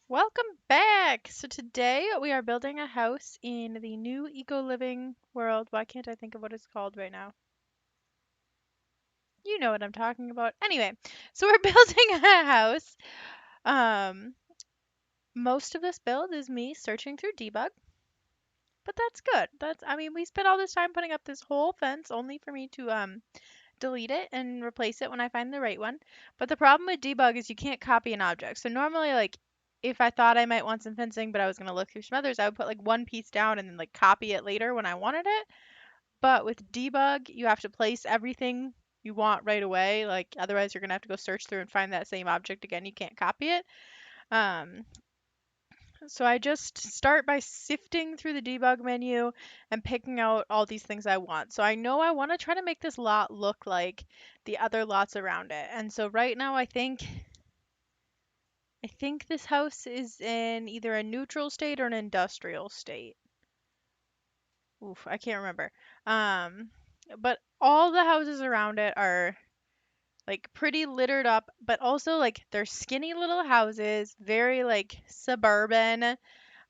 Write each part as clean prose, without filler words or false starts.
Welcome back! So today we are building a house in the new eco-living world. Why can't I think of what it's called right now? You know what I'm talking about. Anyway, so we're building a house. Um, Most of this build is me searching through debug, but that's good. We spent all this time putting up this whole fence only for me to delete it and replace it when I find the right one. But the problem with debug is you can't copy an object. So normally, like, if I thought I might want some fencing, but I was going to look through some others, I would put like one piece down and then like copy it later when I wanted it. But with debug, you have to place everything you want right away. Like, otherwise, you're going to have to go search through and find that same object again. You can't copy it. Um, so I just start by sifting through the debug menu and picking out all these things I want. So I know I want to try to make this lot look like the other lots around it. And so right now I think this house is in either a neutral state or an industrial state. Oof, I can't remember. Um, but all the houses around it are like pretty littered up, but also like they're skinny little houses, very like suburban.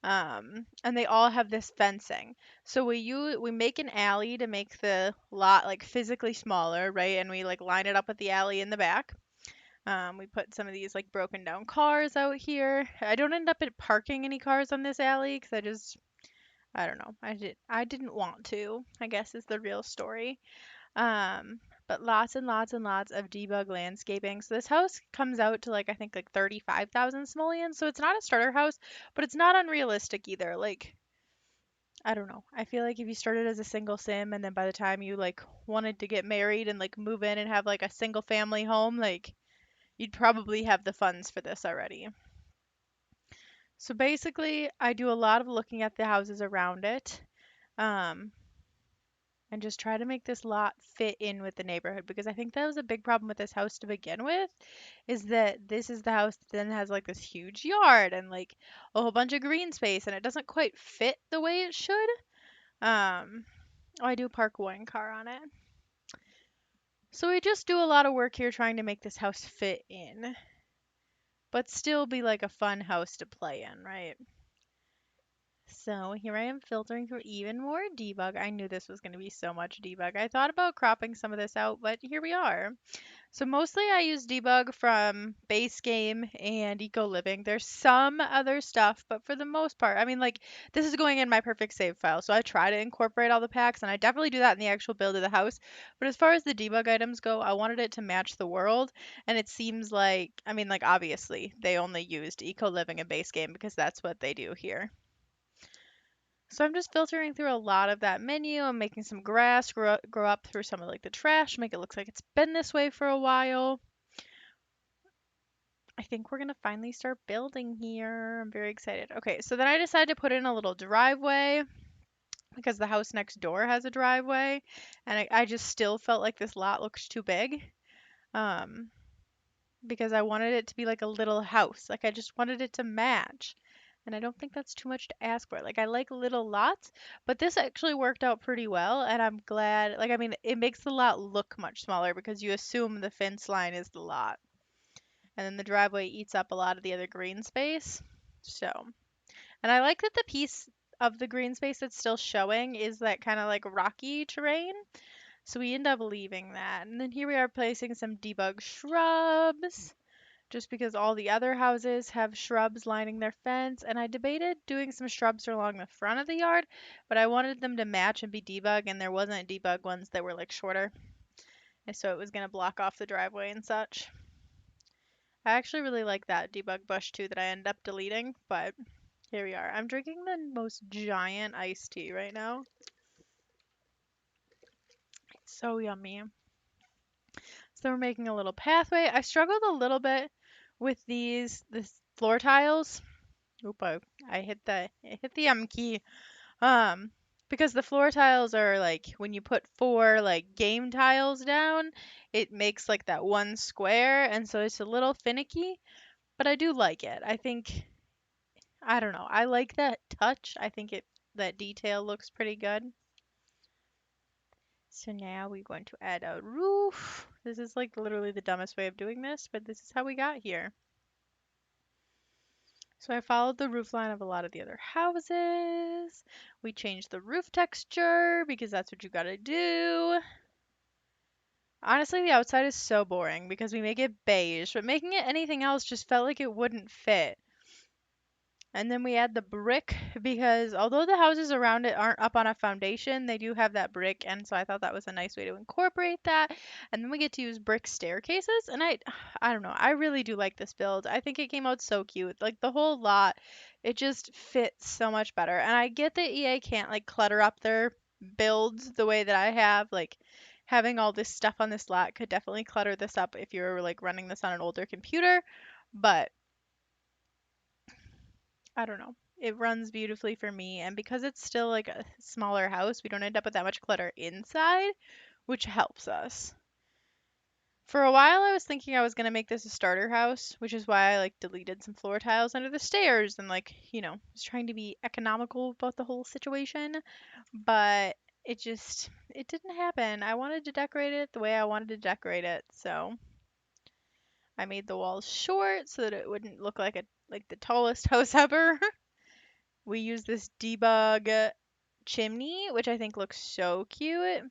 And they all have this fencing. So we make an alley to make the lot like physically smaller, right? And we like line it up with the alley in the back. We put some of these like broken down cars out here. I don't end up at parking any cars on this alley because I don't know. I didn't want to, I guess is the real story. But lots and lots and lots of debug landscaping. So this house comes out to like I think like 35,000 simoleons. So it's not a starter house, but it's not unrealistic either. Like I don't know. I feel like if you started as a single sim and then by the time you like wanted to get married and like move in and have like a single family home, like you'd probably have the funds for this already. So basically, I do a lot of looking at the houses around it. Um, and just try to make this lot fit in with the neighborhood because I think that was a big problem with this house to begin with is that this is the house that then has like this huge yard and like a whole bunch of green space and it doesn't quite fit the way it should. Um, oh, I do park one car on it. So we just do a lot of work here trying to make this house fit in, but still be like a fun house to play in, right? So here I am filtering through even more debug. I knew this was going to be so much debug. I thought about cropping some of this out, but here we are. So mostly I use debug from base game and eco living. There's some other stuff, but for the most part, I mean, like this is going in my perfect save file. So I try to incorporate all the packs and I definitely do that in the actual build of the house. But as far as the debug items go, I wanted it to match the world. And it seems like, I mean, like obviously they only used eco living and base game because that's what they do here. So I'm just filtering through a lot of that menu. I'm making some grass grow up through some of like the trash, make it look like it's been this way for a while. I think we're gonna finally start building here. I'm very excited. Okay, so then I decided to put in a little driveway because the house next door has a driveway, and I just still felt like this lot looks too big. Um, because I wanted it to be like a little house. Like I just wanted it to match. And I don't think that's too much to ask for. Like I like little lots, but this actually worked out pretty well and I'm glad. Like I mean, it makes the lot look much smaller because you assume the fence line is the lot. And then the driveway eats up a lot of the other green space. So, and I like that the piece of the green space that's still showing is that kind of like rocky terrain. So we end up leaving that. And then here we are placing some debug shrubs just because all the other houses have shrubs lining their fence. And I debated doing some shrubs along the front of the yard, but I wanted them to match and be debug, and there wasn't debug ones that were like shorter. And so it was going to block off the driveway and such. I actually really like that debug bush too that I ended up deleting, but here we are. I'm drinking the most giant iced tea right now. It's so yummy. So we're making a little pathway. I struggled a little bit with this floor tiles. Oop, I hit the M key. Um, because the floor tiles are like when you put four like game tiles down, it makes like that one square, and so it's a little finicky, but I do like it. I don't know. I like that touch. I think it that detail looks pretty good. So now we're going to add a roof. This is like literally the dumbest way of doing this, but this is how we got here. So I followed the roof line of a lot of the other houses. We changed the roof texture because that's what you gotta do. Honestly, the outside is so boring because we make it beige, but making it anything else just felt like it wouldn't fit. And then we add the brick because although the houses around it aren't up on a foundation, they do have that brick, and so I thought that was a nice way to incorporate that. And then we get to use brick staircases, and I don't know, I really do like this build. I think it came out so cute. Like the whole lot, it just fits so much better. And I get that EA can't like clutter up their builds the way that I have. Like having all this stuff on this lot could definitely clutter this up if you're like running this on an older computer, but I don't know. It runs beautifully for me, and because it's still like a smaller house, we don't end up with that much clutter inside, which helps us. For a while, I was thinking I was gonna make this a starter house, which is why I like deleted some floor tiles under the stairs and like, was trying to be economical about the whole situation, but it didn't happen. I wanted to decorate it the way I wanted to decorate it, so I made the walls short so that it wouldn't look like the tallest house ever. We use this debug chimney, which I think looks so cute.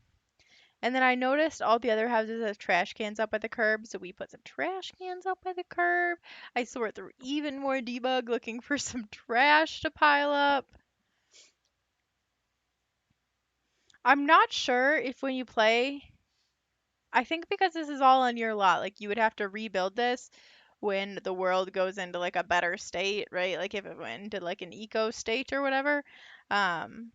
And then I noticed all the other houses have trash cans up by the curb, so we put some trash cans up by the curb. I sort through even more debug looking for some trash to pile up. I'm not sure if when you play, I think because this is all on your lot, like you would have to rebuild this when the world goes into like a better state, right? Like if it went into like an eco state or whatever. Um,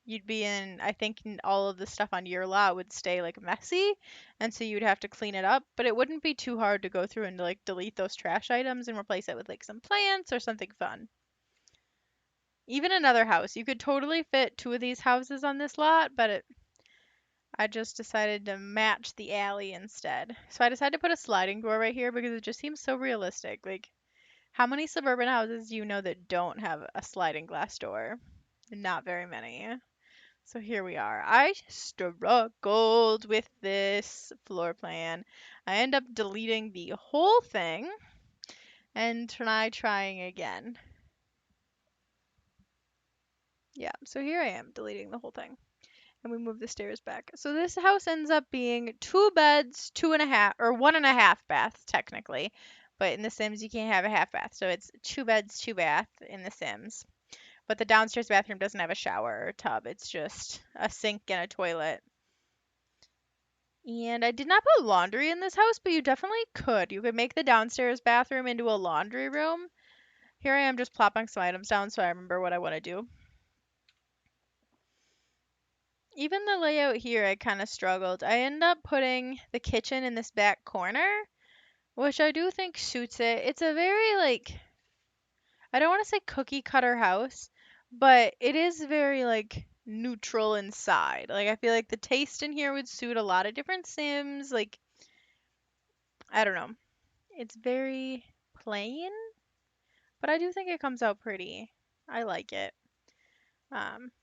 you'd be in, I think all of the stuff on your lot would stay like messy, and so you'd have to clean it up, but it wouldn't be too hard to go through and like delete those trash items and replace it with like some plants or something fun. Even another house. You could totally fit two of these houses on this lot, but I just decided to match the alley instead. So I decided to put a sliding door right here because it just seems so realistic. Like, how many suburban houses do you know that don't have a sliding glass door? Not very many. So here we are. I struggled with this floor plan. I end up deleting the whole thing and trying again. Yeah, so here I am deleting the whole thing. And we move the stairs back. So this house ends up being 2 beds, 2.5, or 1.5 baths technically. But in The Sims, you can't have a half bath. So it's 2 beds, 2 bath in The Sims. But the downstairs bathroom doesn't have a shower or tub. It's just a sink and a toilet. And I did not put laundry in this house, but you definitely could. You could make the downstairs bathroom into a laundry room. Here I am just plopping some items down so I remember what I want to do. Even the layout here, I kind of struggled. I ended up putting the kitchen in this back corner, which I do think suits it. It's a very, like, I don't want to say cookie cutter house, but it is very, like, neutral inside. Like, I feel like the taste in here would suit a lot of different Sims. Like, I don't know. It's very plain, but I do think it comes out pretty. I like it.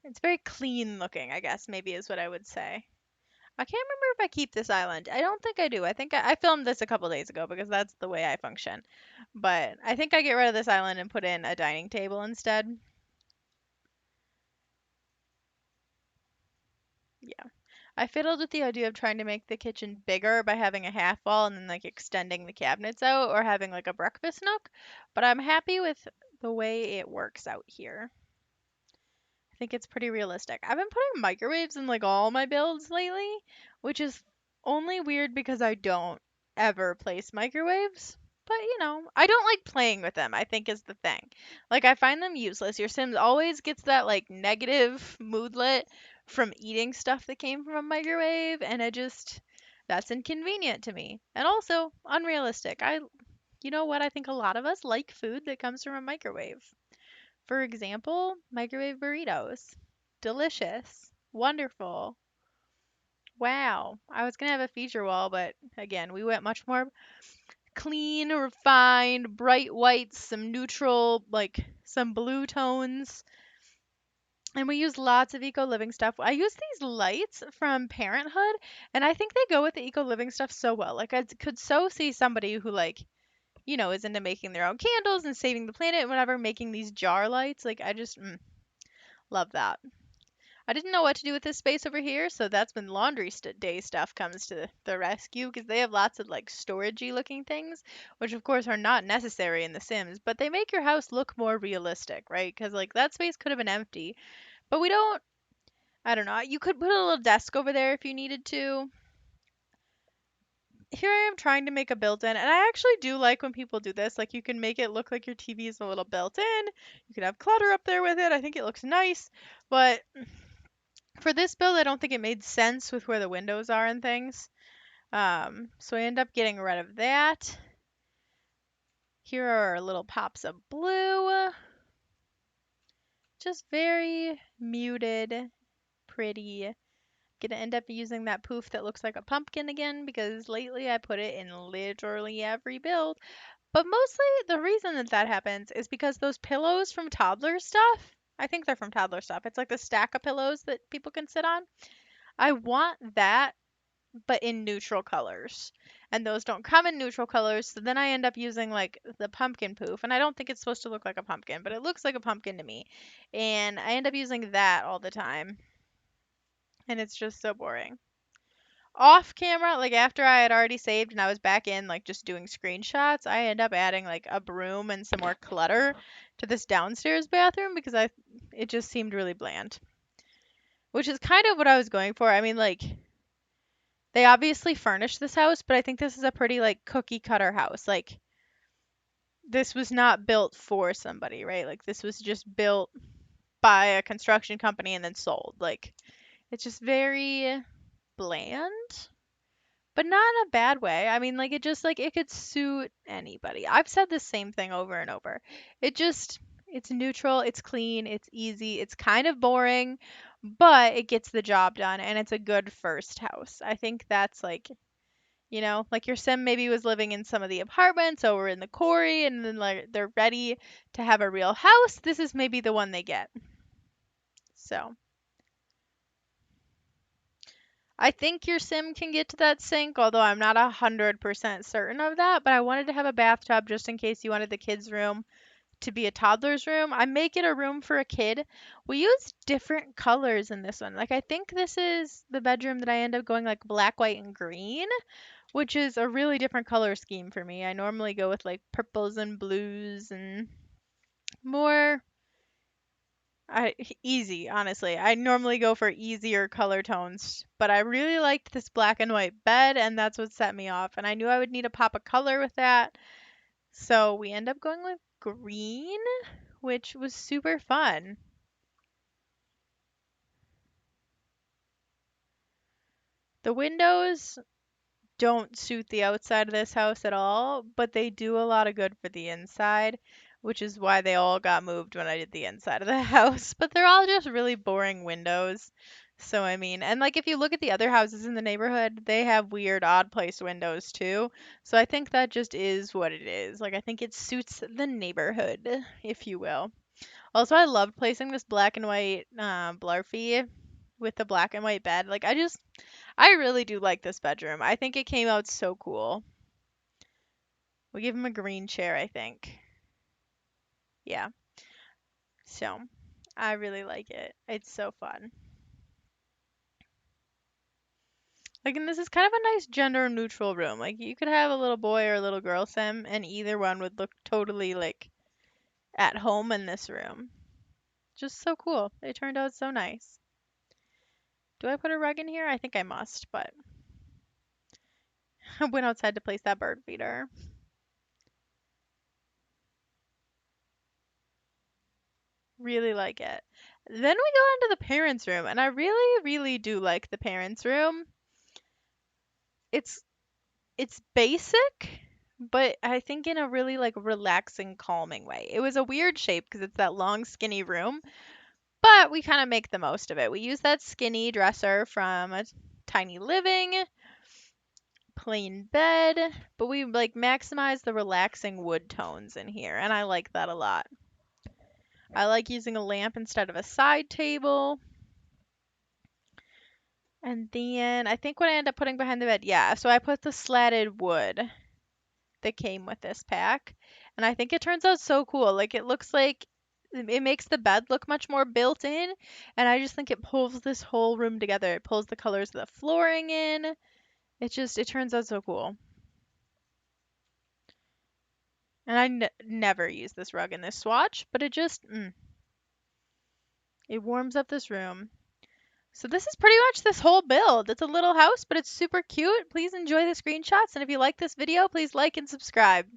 It's very clean looking, I guess, maybe is what I would say. I can't remember if I keep this island. I don't think I do. I think I filmed this a couple days ago because that's the way I function. But I think I get rid of this island and put in a dining table instead. Yeah. I fiddled with the idea of trying to make the kitchen bigger by having a half wall and then like extending the cabinets out or having like a breakfast nook, but I'm happy with the way it works out here. I think it's pretty realistic. I've been putting microwaves in like all my builds lately, which is only weird because I don't ever place microwaves. But I don't like playing with them, I think is the thing. Like I find them useless. Your Sims always gets that like negative moodlet from eating stuff that came from a microwave, and that's inconvenient to me. And also unrealistic. You know what? I think a lot of us like food that comes from a microwave. For example, microwave burritos. Delicious. Wonderful. Wow. I was going to have a feature wall, but again, we went much more clean, refined, bright whites, some neutral, like some blue tones. And we use lots of eco living stuff. I use these lights from Parenthood, and I think they go with the eco living stuff so well. Like I could so see somebody who like is into making their own candles and saving the planet and whatever, making these jar lights. Like, I just love that. I didn't know what to do with this space over here, so that's when laundry day stuff comes to the rescue because they have lots of like storagey looking things, which of course are not necessary in The Sims, but they make your house look more realistic, right? Because like that space could have been empty, but we don't. I don't know. You could put a little desk over there if you needed to. Here I am trying to make a built-in, and I actually do like when people do this. Like you can make it look like your TV is a little built-in. You can have clutter up there with it. I think it looks nice, but for this build, I don't think it made sense with where the windows are and things. So I end up getting rid of that. Here are little pops of blue. Just very muted, pretty. Gonna end up using that poof that looks like a pumpkin again because lately I put it in literally every build. But mostly the reason that that happens is because those pillows from toddler stuff, I think they're from toddler stuff. It's like the stack of pillows that people can sit on. I want that but in neutral colors. And those don't come in neutral colors, so then I end up using like the pumpkin poof. And I don't think it's supposed to look like a pumpkin, but it looks like a pumpkin to me. And I end up using that all the time. And it's just so boring. Off camera, like after I had already saved and I was back in like just doing screenshots, I end up adding like a broom and some more clutter to this downstairs bathroom because it just seemed really bland. Which is kind of what I was going for. I mean, like they obviously furnished this house, but I think this is a pretty like cookie cutter house. Like this was not built for somebody, right? Like this was just built by a construction company and then sold. Like it's just very bland, but not in a bad way. I mean, like it just like it could suit anybody. I've said the same thing over and over. It's neutral, it's clean, it's easy, it's kind of boring, but it gets the job done and it's a good first house. I think that's like like your sim maybe was living in some of the apartments over in the quarry and then like they're ready to have a real house. This is maybe the one they get. So I think your sim can get to that sink, although I'm not 100% certain of that. But I wanted to have a bathtub just in case you wanted the kids' room to be a toddler's room. I make it a room for a kid. We use different colors in this one. Like I think this is the bedroom that I end up going like black, white, and green, which is a really different color scheme for me. I normally go with like purples and blues and more I easy, honestly. I normally go for easier color tones, but I really liked this black and white bed and that's what set me off. And I knew I would need a pop of color with that. So we end up going with green, which was super fun. The windows don't suit the outside of this house at all, but they do a lot of good for the inside, which is why they all got moved when I did the inside of the house. But they're all just really boring windows. So, I mean, and like if you look at the other houses in the neighborhood, they have weird, odd place windows too. So I think that just is what it is. Like, I think it suits the neighborhood, if you will. Also, I loved placing this black and white Blarfy with the black and white bed. I really do like this bedroom. I think it came out so cool. We give him a green chair, I think. Yeah. So, I really like it. It's so fun. Like, and this is kind of a nice gender neutral room. Like, you could have a little boy or a little girl sim, and either one would look totally, like, at home in this room. Just so cool. It turned out so nice. Do I put a rug in here? I think I must, but I went outside to place that bird feeder. Really like it. Then we go into the parents' room, and I really, really do like the parents' room. It's it's basic, but I think in a really like relaxing, calming way. It was a weird shape because it's that long, skinny room, but we kind of make the most of it. We use that skinny dresser from a tiny living, plain bed, but we like maximize the relaxing wood tones in here, and I like that a lot. I like using a lamp instead of a side table. And then I think what I end up putting behind the bed, yeah, so I put the slatted wood that came with this pack. And I think it turns out so cool. Like it looks like it makes the bed look much more built in, and I just think it pulls this whole room together. It pulls the colors of the flooring in. It turns out so cool. And I never use this rug in this swatch, but it warms up this room. So this is pretty much this whole build. It's a little house, but it's super cute. Please enjoy the screenshots, and if you like this video, please like and subscribe.